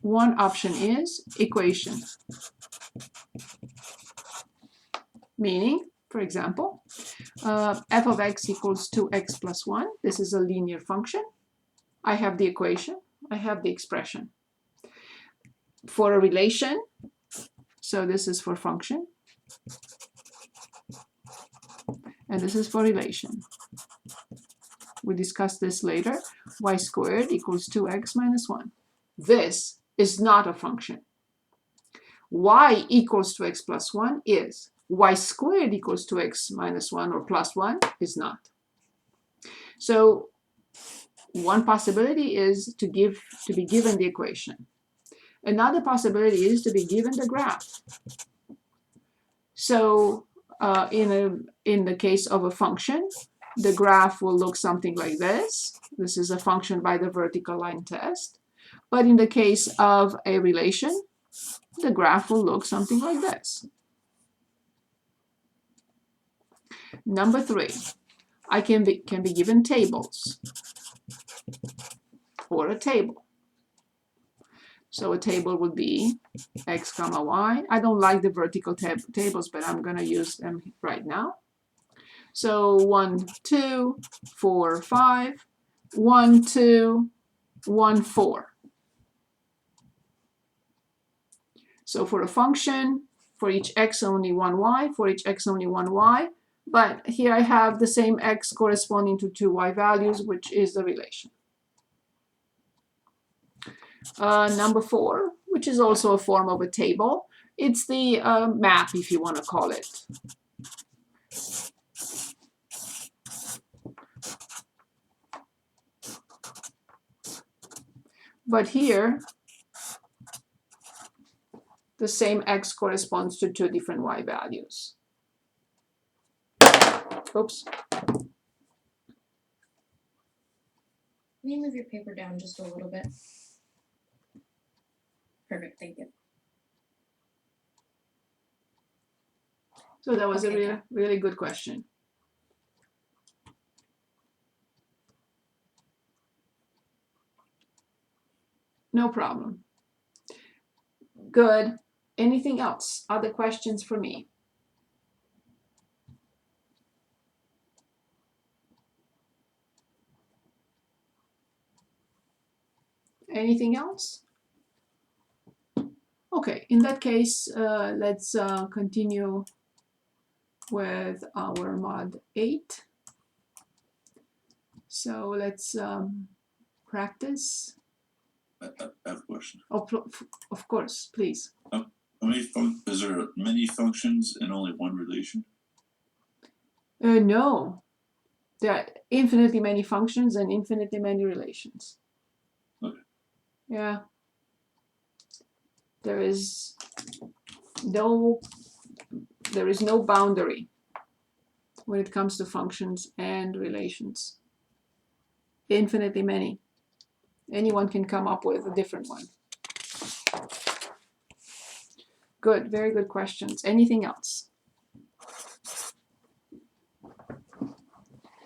one option is equation. Meaning, for example, f of x equals 2x plus 1. This is a linear function. I have the equation. I have the expression. For a relation, so this is for function, and this is for relation. We discussed this later. Y squared equals 2x minus 1. This is not a function. Y equals 2x plus 1 is. Y squared equals 2x minus 1 or plus 1 is not. So one possibility is to be given the equation. Another possibility is to be given the graph. So in the case of a function, the graph will look something like this. This is a function by the vertical line test. But in the case of a relation, the graph will look something like this. Number 3, I can be given tables or a table. So a table would be x comma y. I don't like the vertical tables, but I'm going to use them right now. So 1, 2, 4, 5, 1, 2, 1, 4. So for a function, for each x only one y, for each x only one y, but here I have the same x corresponding to 2 y values, which is the relation. Number 4, which is also a form of a table. It's the map, if you want to call it. But here, the same x corresponds to 2 different y values. Oops. Can you move your paper down just a little bit? Perfect, thank you. So that was Okay. a really good question. No problem. Good. Anything else? Other questions for me? Anything else? Okay, in that case, let's continue with our mod 8. So let's practice. I have a question. Oh, of course, please. How many is there many functions and only one relation? No, there are infinitely many functions and infinitely many relations. Okay. Yeah. There is no boundary when it comes to functions and relations. Infinitely many. Anyone can come up with a different one. Good, very good questions. Anything else?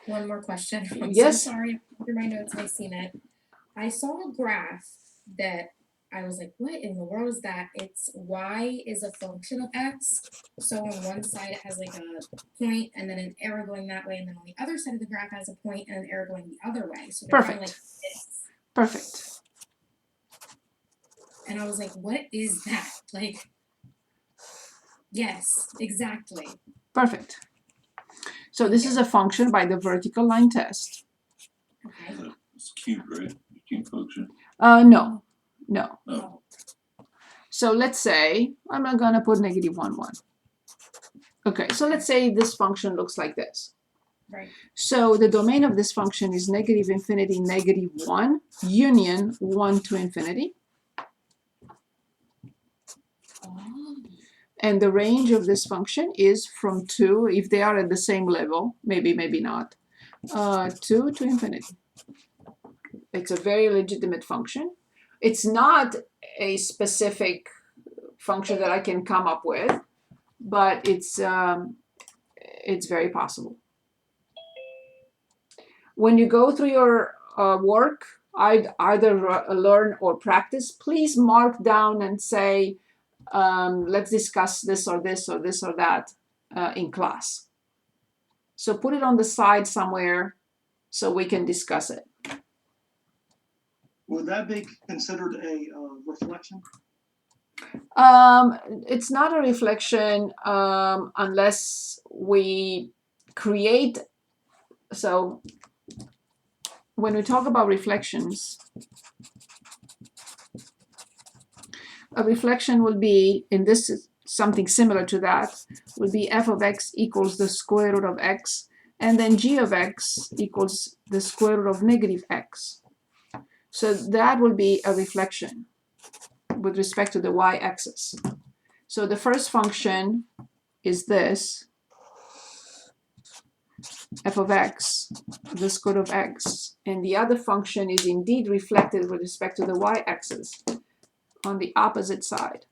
One more question. I'm Yes. so sorry. Through my notes, I've seen it. I saw a graph that I was like, what in the world is that? It's y is a function of x. So on one side it has like a point and then an arrow going that way, and then on the other side of the graph has a point and an arrow going the other way. So they're kind of like this. Perfect. And I was like, what is that? Like, yes, exactly. Perfect. So this is a function by the vertical line test. Okay. It's cube, right? Cube function. No. Oh. So let's say I'm not gonna put -1, 1. Okay, so let's say this function looks like this. Right. So the domain of this function is -∞, -1, union 1 to infinity. Oh. And the range of this function is from 2, if they are at the same level, maybe not, 2 to infinity. It's a very legitimate function. It's not a specific function that I can come up with, but it's very possible. When you go through your work, I'd either learn or practice, please mark down and say, let's discuss this or this or this or that in class. So put it on the side somewhere so we can discuss it. Would that be considered a reflection? It's not a reflection unless we create. So when we talk about reflections, a reflection will be, in this is something similar to that, would be f of x equals the square root of x, and then g of x equals the square root of negative x. So that will be a reflection with respect to the y-axis. So the first function is this, f of x, the square root of x, and the other function is indeed reflected with respect to the y-axis on the opposite side.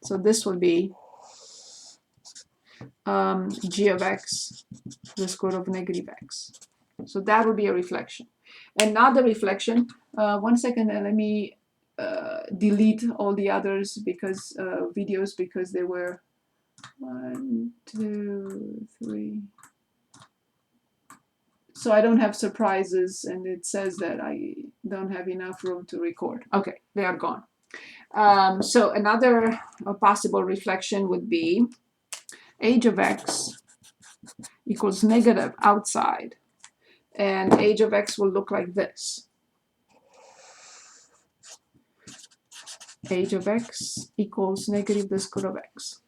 So this will be g of x, the square root of negative x. So that will be a reflection. Another reflection, one second, let me delete all the others because videos, because they were 1, 2, 3. So I don't have surprises, and it says that I don't have enough room to record. Okay, they are gone. So another possible reflection would be h of x equals negative outside, and h of x will look like this. H of x equals negative the square root of x.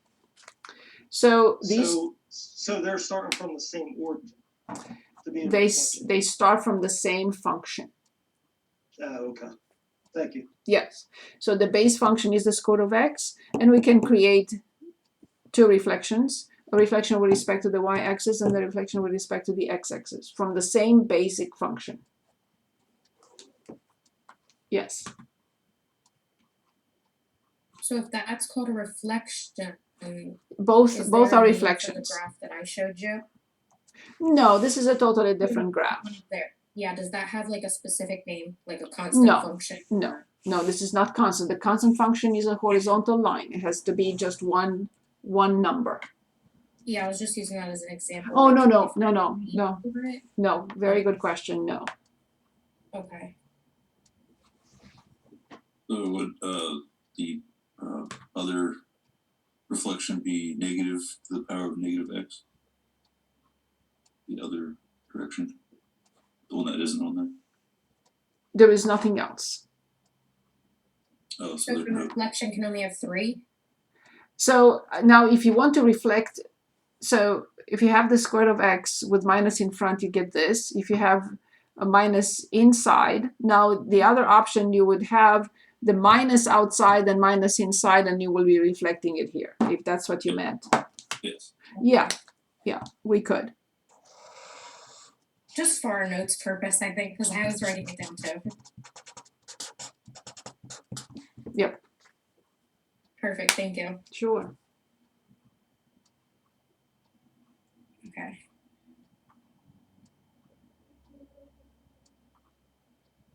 So these So they're starting from the same origin. To be a they reflection. start from the same function. Okay. Thank you. Yes. So the base function is the square root of x, and we can create two reflections: a reflection with respect to the y-axis and the reflection with respect to the x-axis from the same basic function. Yes. So if that's called a reflection, Both is both there are a name for reflections. the graph that I showed you? No, this is a totally different graph. There. Yeah, does that have like a specific name, like a constant No, function? no. No, this is not constant. The constant function is a horizontal line. It has to be just one number. Yeah, I was just using that as an example. Oh, like, no, no, if no, I no, read no, over it. no. Very good question. No. Okay. So would the other reflection be negative to the power of negative x? The other direction? The one that isn't on there? There is nothing else. Oh, so So there's the no, reflection can only have 3? So now if you want to reflect, so if you have the square root of x with minus in front, you get this. If you have a minus inside, now the other option, you would have the minus outside and minus inside, and you will be reflecting it here, if that's what you meant. yes. Yeah, we could. Just for our notes purpose, I think, because I was writing it down too. Yep. Perfect, thank you. Sure. Okay.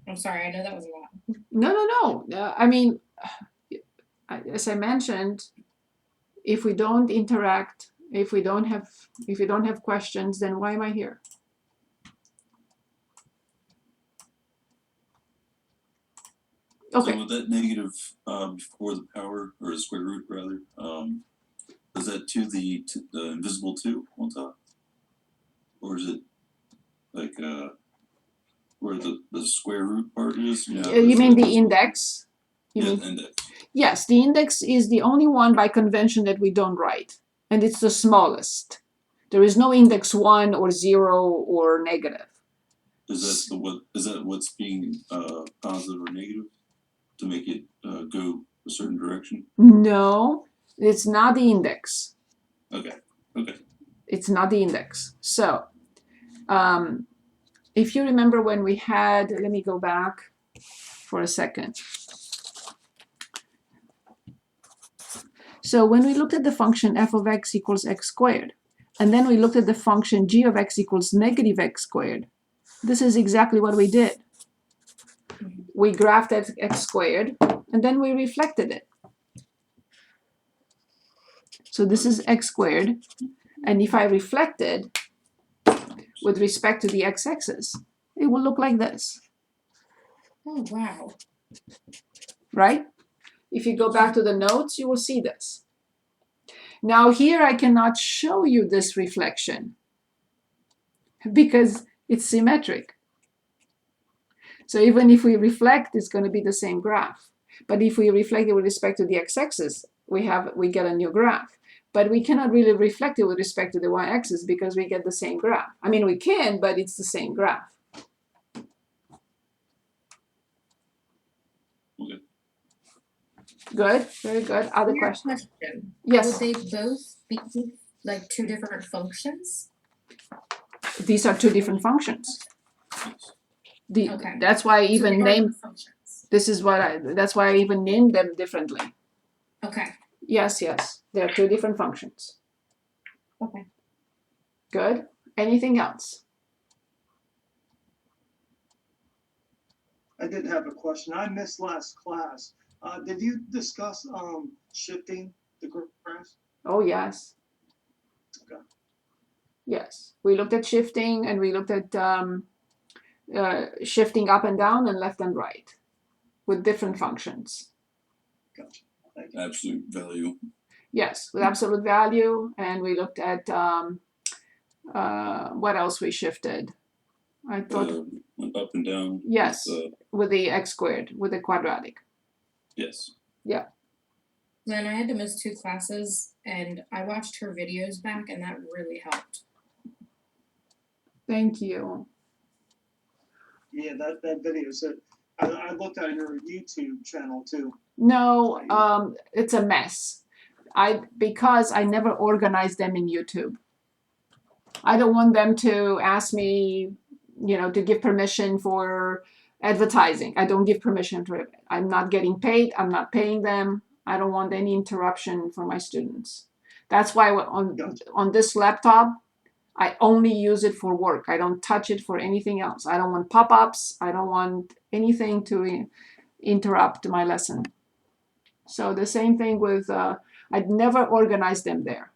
I'm sorry, I know that was a lot. No. I mean, as I mentioned, if we don't interact, if you don't have questions, then why am I here? Okay. So with that negative before the power, or the square root rather, is that the invisible 2 on top? Or is it like where the square root part is? You there's mean the the index? You Yeah, mean? index. Yes, the index is the only one by convention that we don't write, and it's the smallest. There is no index 1 or 0 or negative. Is that what's being positive or negative to make it go a certain direction? No, it's not the index. Okay. It's not the index. So, if you remember when we had, let me go back for a second. So when we looked at the function f of x equals x squared, and then we looked at the function g of x equals negative x squared, this is exactly what we did. we graphed x squared, and then we reflected it. So this is x squared, and if I reflect it with respect to the x-axis, it will look like this, Oh, wow. right? If you go back to the notes, you will see this. Now here I cannot show you this reflection because it's symmetric. So even if we reflect, it's going to be the same graph. But if we reflect it with respect to the x-axis, we get a new graph. But we cannot really reflect it with respect to the y-axis because we get the same graph. I mean, we can, but it's the same graph. Okay. Good, very good. Other Weird questions? question. Yes, Would they both be like two different functions? these are two different functions. Yes. Okay. That's why I So even they are named, functions. that's why I even named them differently. Okay. Yes, yes, they're two different functions. Okay. Good. Anything else? I did have a question. I missed last class. Did you discuss shifting the graphs? Oh, yes. Okay. Yes, we looked at shifting and we looked at shifting up and down and left and right with different functions. Gotcha. Thank you. Absolute value. Yes, with absolute value, and we looked at what else we shifted. I thought, Up and down. yes, with, with the x squared, with the quadratic. yes. Then I had to miss 2 classes, and I watched her videos back, and that really helped. Thank you. Yeah, that video. So I looked at your YouTube channel too. No, it's a mess. Because I never organized them in YouTube. I don't want them to ask me, to give permission for advertising. I don't give permission to it. I'm not getting paid. I'm not paying them. I don't want any interruption for my students. That's why on this laptop, I only use it for work. I don't touch it for anything else. I don't want pop-ups. I don't want anything to interrupt my lesson. So the same thing with, I'd never organized them there.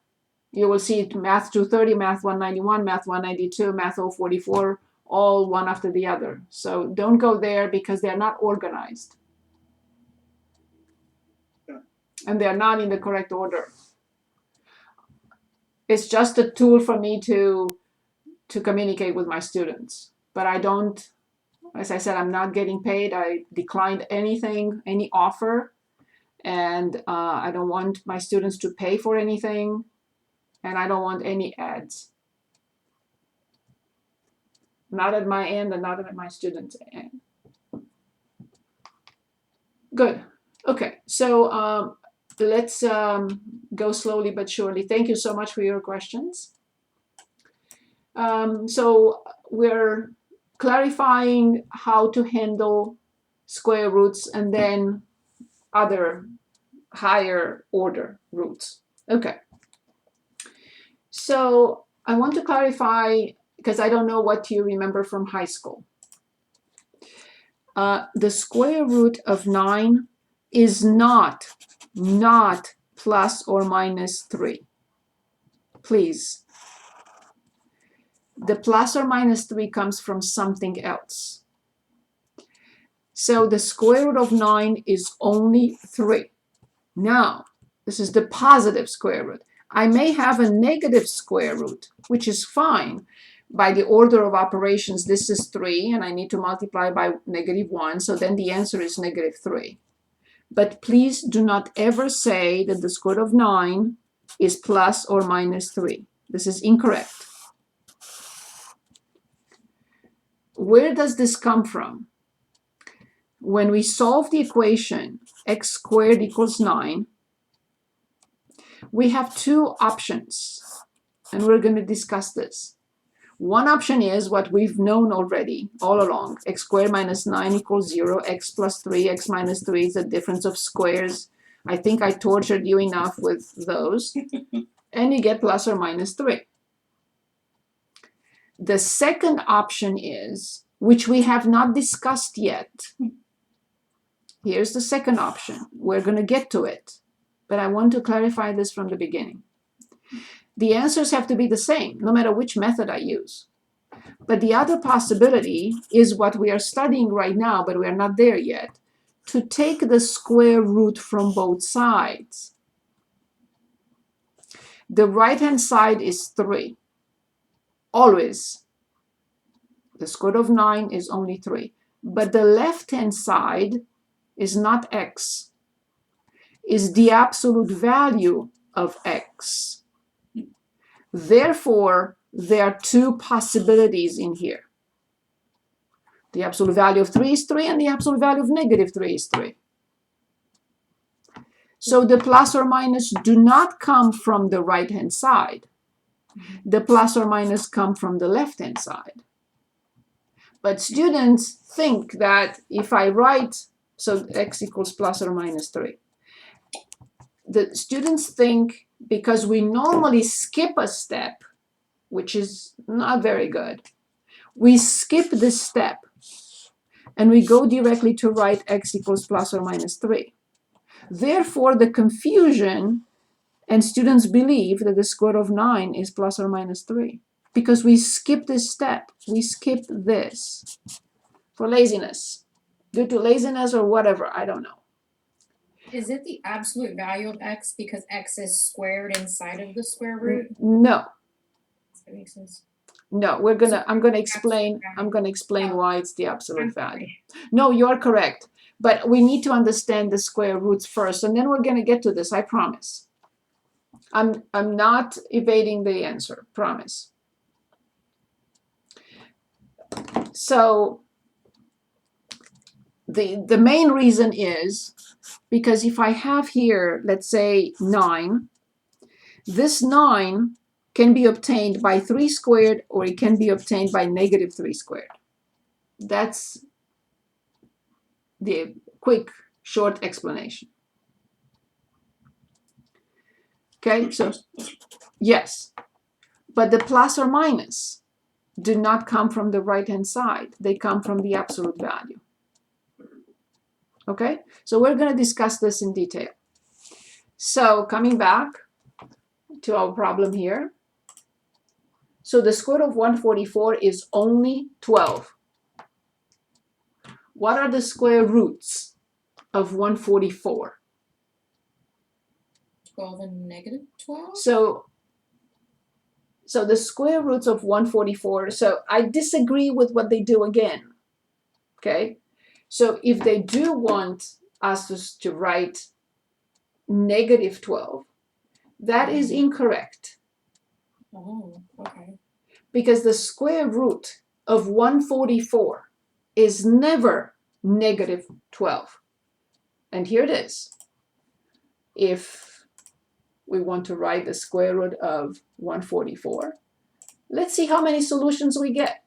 You will see Math 230, Math 191, Math 192, Math 044, all one after the other. So don't go there because they're not organized. Yeah. And they're not in the correct order. It's just a tool for me to communicate with my students. But I don't, as I said, I'm not getting paid. I declined anything, any offer. And I don't want my students to pay for anything. And I don't want any ads. Not at my end and not at my students' end. Good. Okay, so let's go slowly but surely. Thank you so much for your questions. So we're clarifying how to handle square roots and then other higher order roots. Okay. So I want to clarify, because I don't know what you remember from high school. The square root of 9 is not plus or minus 3. Please. The plus or minus 3 comes from something else. So the square root of 9 is only 3. Now, this is the positive square root. I may have a negative square root, which is fine. By the order of operations, this is 3, and I need to multiply by -1, so then the answer is -3. But please do not ever say that the square root of 9 is plus or minus 3. This is incorrect. Where does this come from? When we solve the equation x squared equals 9, we have 2 options, and we're going to discuss this. One option is what we've known already all along. X squared minus 9 equals 0. X plus 3, x minus 3 is the difference of squares. I think I tortured you enough with those. And you get plus or minus 3. The second option is, which we have not discussed yet, Here's the second option. We're going to get to it, but I want to clarify this from the beginning. The answers have to be the same, no matter which method I use. But the other possibility is what we are studying right now, but we are not there yet, to take the square root from both sides. The right-hand side is 3. Always. The square root of 9 is only 3. But the left-hand side is not x, is the absolute value of x. Therefore, there are two possibilities in here. The absolute value of 3 is 3, and the absolute value of -3 is 3. So the plus or minus do not come from the right-hand side. The plus or minus come from the left-hand side. But students think that if I write, so x equals plus or minus 3, the students think because we normally skip a step, which is not very good, we skip this step and we go directly to write x equals plus or minus 3. Therefore, the confusion, and students believe that the square root of 9 is plus or minus 3 because we skip this step. We skip this for laziness, due to laziness or whatever, I don't know. Is it the absolute value of x because x is squared inside of the square root? No, Does that make sense? no, I'm gonna explain why it's the absolute I'm value. sorry. No, you're correct. But we need to understand the square roots first, and then we're gonna get to this, I promise. I'm not evading the answer, promise. So the main reason is because if I have here, let's say 9, this 9 can be obtained by 3 squared, or it can be obtained by -3 squared. That's the quick, short explanation. Okay, so yes, but the plus or minus do not come from the right-hand side. They come from the absolute value. Okay, so we're going to discuss this in detail. So coming back to our problem here. So the square root of 144 is only 12. What are the square roots of 144? 12 and -12? So the square roots of 144, so I disagree with what they do again. Okay? So if they do want us to write -12, that is incorrect. Oh, okay. Because the square root of 144 is never -12. And here it is. If we want to write the square root of 144, let's see how many solutions we get.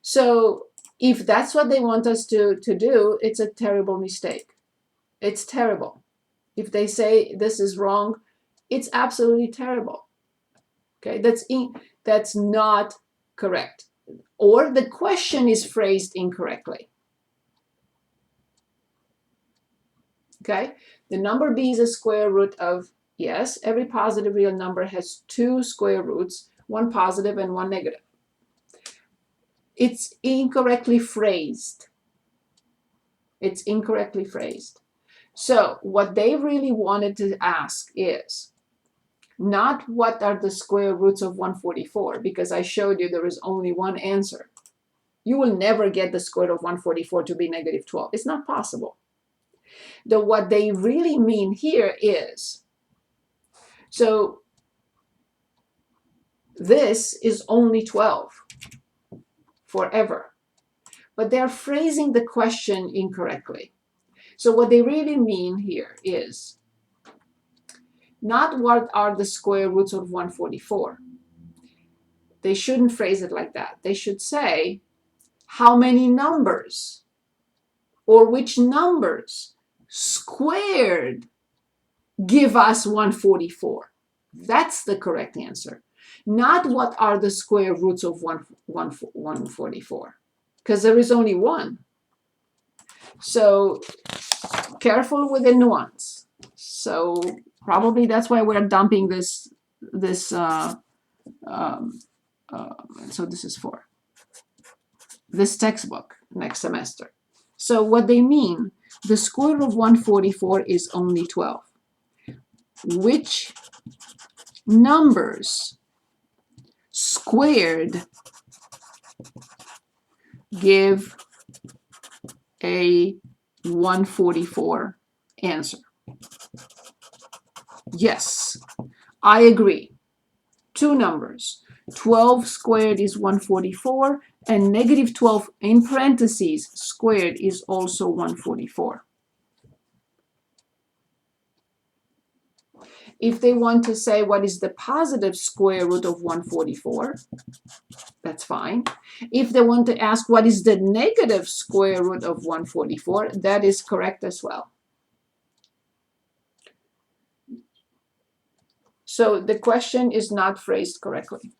So if that's what they want us to do, it's a terrible mistake. It's terrible. If they say this is wrong, it's absolutely terrible. Okay, that's not correct. Or the question is phrased incorrectly. Okay, the number b is a square root of, yes, every positive real number has 2 square roots, one positive and one negative. It's incorrectly phrased. It's incorrectly phrased. So what they really wanted to ask is not what are the square roots of 144, because I showed you there is only one answer. You will never get the square root of 144 to be -12. It's not possible. What they really mean here is, so this is only 12 forever. But they're phrasing the question incorrectly. So what they really mean here is not what are the square roots of 144. They shouldn't phrase it like that. They should say how many numbers or which numbers squared give us 144. That's the correct answer. Not what are the square roots of 144. because there is only one. So careful with the nuance. So probably that's why we're dumping this, so this is for this textbook next semester. So what they mean, the square root of 144 is only 12. Which numbers squared give a 144 answer? Yes, I agree. Two numbers. 12 squared is 144, and negative 12 in parentheses squared is also 144. If they want to say what is the positive square root of 144, that's fine. If they want to ask what is the negative square root of 144, that is correct as well. So the question is not phrased correctly.